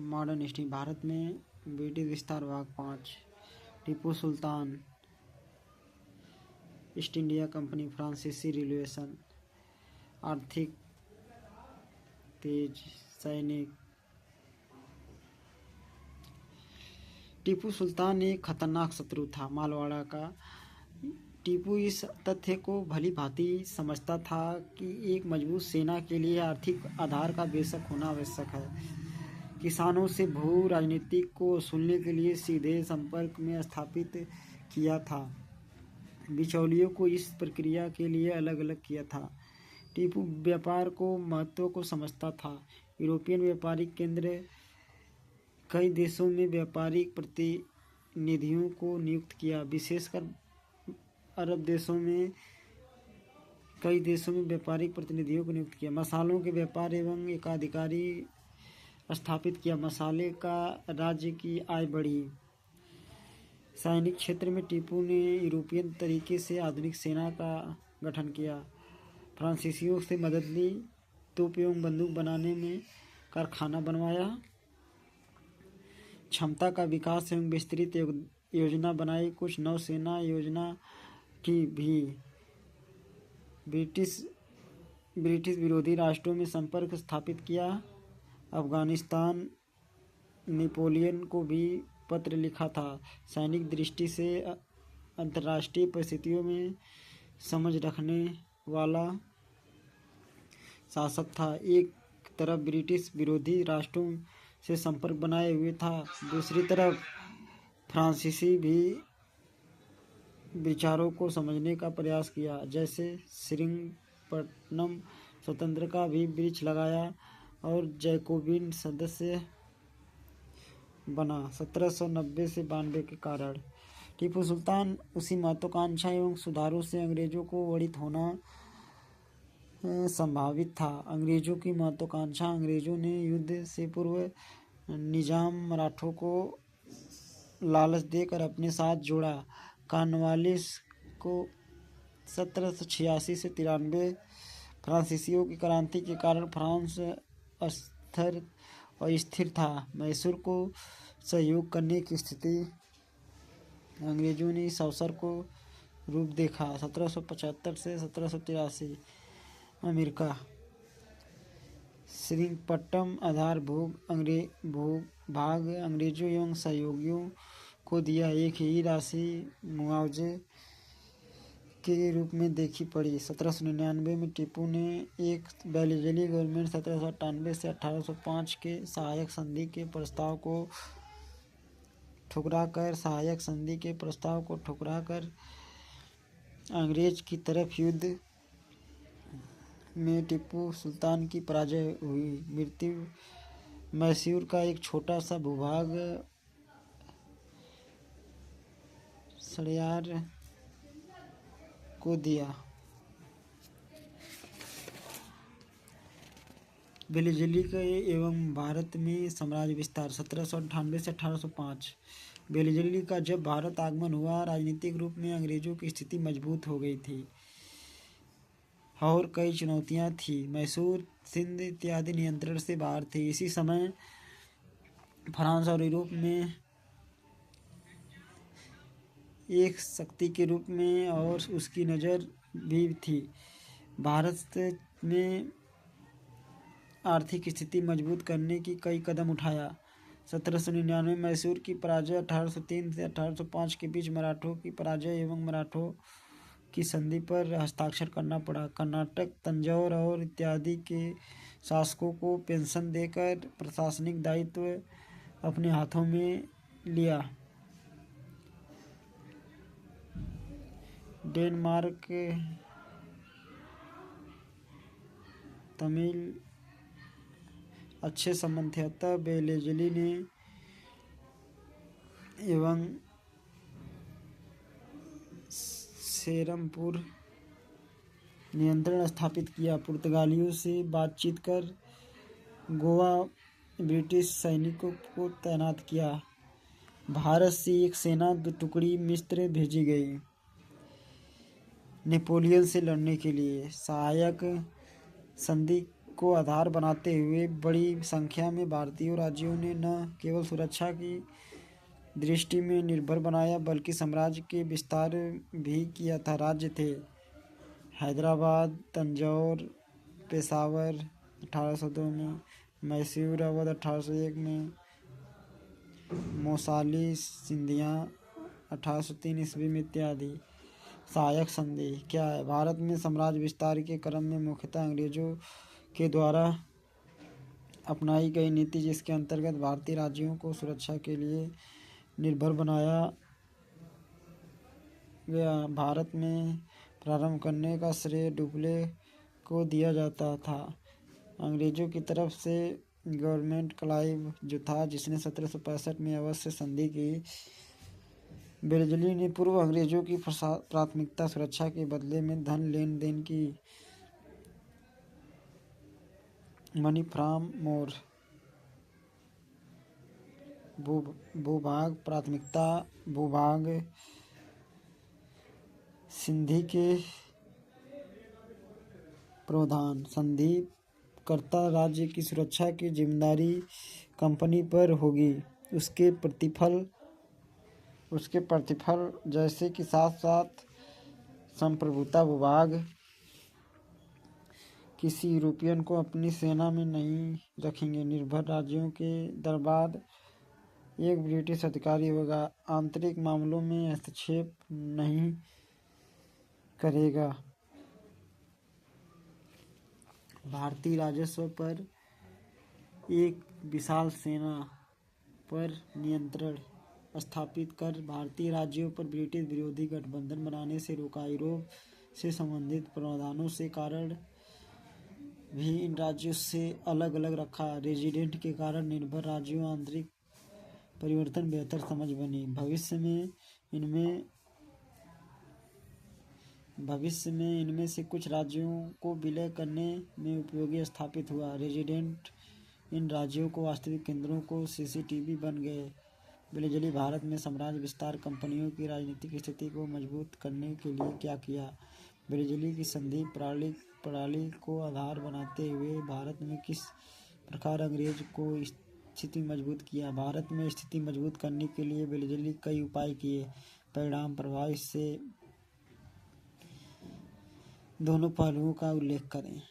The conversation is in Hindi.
Modern history. भारत में ब्रिटिश विस्तार भाग 5। Tipu Sultan, east India company, फ्रांसीसी रिवॉल्यूशन, आर्थिक तेज, सैनिक। टीपू सुल्तान एक खतरनाक शत्रु था मारवाड़ का। टीपू इस तथ्य को भली भांति समझता था कि एक मजबूत सेना के लिए आर्थिक आधार का बेशक होना आवश्यक है। किसानों से भू राजनीति को वसूलने के लिए सीधे संपर्क में स्थापित किया था। बिचौलियों को इस प्रक्रिया के लिए अलग अलग किया था। टीपू व्यापार को महत्व को समझता था। यूरोपियन व्यापारिक केंद्र कई देशों में व्यापारिक प्रतिनिधियों को नियुक्त किया, विशेषकर अरब देशों में कई देशों में व्यापारिक प्रतिनिधियों को नियुक्त किया। मसालों के व्यापार एवं एकाधिकारी स्थापित किया। मसाले का राज्य की आय बढ़ी। सैनिक क्षेत्र में टीपू ने यूरोपियन तरीके से आधुनिक सेना का गठन किया। फ्रांसीसियों से मदद ली। तोप एवं बंदूक बनाने में कारखाना बनवाया। क्षमता का विकास एवं विस्तृत योजना बनाई। कुछ नौसेना योजना की भी। ब्रिटिश विरोधी राष्ट्रों में संपर्क स्थापित किया। अफगानिस्तान नेपोलियन को भी पत्र लिखा था। सैनिक दृष्टि से अंतर्राष्ट्रीय परिस्थितियों में समझ रखने वाला शासक था। एक तरफ ब्रिटिश विरोधी राष्ट्रों से संपर्क बनाए हुए था, दूसरी तरफ फ्रांसीसी भी विचारों को समझने का प्रयास किया। जैसे श्रीरंगपट्टनम स्वतंत्र का भी वृक्ष लगाया और जैकोबिन सदस्य बना। 1790 से 92 के कारण टीपू सुल्तान उसी महत्वाकांक्षा एवं सुधारों से अंग्रेजों को वरित होना संभावित था। अंग्रेजों की महत्वाकांक्षा। अंग्रेजों ने युद्ध से पूर्व निजाम मराठों को लालच देकर अपने साथ जोड़ा। कॉर्नवालिस को 1786 से 93 फ्रांसीसियों की क्रांति के कारण फ्रांस अस्थिर था। मैसूर को सहयोग करने की स्थिति। अंग्रेजों ने इस अवसर को रूप देखा। 1775 से 1783 अमेरिका। श्रीरंगपट्टनम आधार भूभाग अंग्रेजों एवं सहयोगियों को दिया। एक ही राशि मुआवजे के रूप में देखी पड़ी। 1799 में टीपू ने एक बेलीजेली गवर्नमेंट 1798 से 1805 के सहायक संधि के प्रस्ताव को ठुकराकर अंग्रेज की तरफ युद्ध में टीपू सुल्तान की पराजय हुई। मृत्यु। मैसूर का एक छोटा सा भूभाग सड़यार को दिया। बेलीजेली का एवं भारत में साम्राज्य विस्तार 1798 से 1805। बेलीजेली का जब भारत आगमन हुआ, राजनीतिक रूप में अंग्रेजों की स्थिति मजबूत हो गई थी और कई चुनौतियां थी। मैसूर, सिंध इत्यादि नियंत्रण से बाहर थे। इसी समय फ्रांस और यूरोप में एक शक्ति के रूप में और उसकी नज़र भी थी। भारत में आर्थिक स्थिति मजबूत करने की कई कदम उठाया। 1799 मैसूर की पराजय। 1803 से 1805 के बीच मराठों की पराजय एवं मराठों की संधि पर हस्ताक्षर करना पड़ा। कर्नाटक, तंजौर और इत्यादि के शासकों को पेंशन देकर प्रशासनिक दायित्व अपने हाथों में लिया। डेनमार्क, तमिल अच्छे संबंध थे। अतः बेलीजेली ने एवं सेरमपुर नियंत्रण स्थापित किया। पुर्तगालियों से बातचीत कर गोवा ब्रिटिश सैनिकों को तैनात किया। भारत से एक सेना 2 टुकड़ी मिस्र भेजी गई नेपोलियन से लड़ने के लिए। सहायक संधि को आधार बनाते हुए बड़ी संख्या में भारतीय राज्यों ने न केवल सुरक्षा की दृष्टि में निर्भर बनाया बल्कि साम्राज्य के विस्तार भी किया था। राज्य थे हैदराबाद, तंजौर, पेशावर 1802 में, मैसूर, अवध 1801 में, मोसाली, सिंधिया 1803 ईस्वी में इत्यादि। सहायक संधि क्या है? भारत में साम्राज्य विस्तार के क्रम में मुख्यतः अंग्रेजों के द्वारा अपनाई गई नीति, जिसके अंतर्गत भारतीय राज्यों को सुरक्षा के लिए निर्भर बनाया गया। भारत में प्रारंभ करने का श्रेय डुप्ले को दिया जाता था। अंग्रेजों की तरफ से गवर्नमेंट क्लाइव जो था, जिसने 1765 में अवश्य संधि की। बेरजली ने पूर्व अंग्रेजों की प्राथमिकता सुरक्षा के बदले में धन लेन देन की। मनी फ्रॉम मोर भूभाग प्राथमिकता भूभाग संधि के प्रावधान। संधि कर्ता राज्य की सुरक्षा की जिम्मेदारी कंपनी पर होगी। उसके प्रतिफल जैसे कि साथ साथ संप्रभुता भूभाग किसी यूरोपियन को अपनी सेना में नहीं रखेंगे। निर्भर राज्यों के दरबार एक ब्रिटिश अधिकारी होगा। आंतरिक मामलों में हस्तक्षेप नहीं करेगा। भारतीय राजस्व पर एक विशाल सेना पर नियंत्रण स्थापित कर भारतीय राज्यों पर ब्रिटिश विरोधी गठबंधन बनाने से रोका। यूरोप से संबंधित प्रावधानों से कारण भी इन राज्यों से अलग अलग रखा। रेजिडेंट के कारण निर्भर राज्यों आंतरिक परिवर्तन बेहतर समझ बनी। भविष्य में इनमें से कुछ राज्यों को विलय करने में उपयोगी स्थापित हुआ। रेजिडेंट इन राज्यों को वास्तविक केंद्रों को सीसीटीवी बन गए। बेरजली भारत में साम्राज्य विस्तार कंपनियों की राजनीतिक स्थिति को मजबूत करने के लिए क्या किया? बेरजली की संधि प्रणाली को आधार बनाते हुए भारत में किस प्रकार अंग्रेज को स्थिति मजबूत किया? भारत में स्थिति मजबूत करने के लिए बेरजली कई उपाय किए। परिणाम प्रभाव इससे दोनों पहलुओं का उल्लेख करें।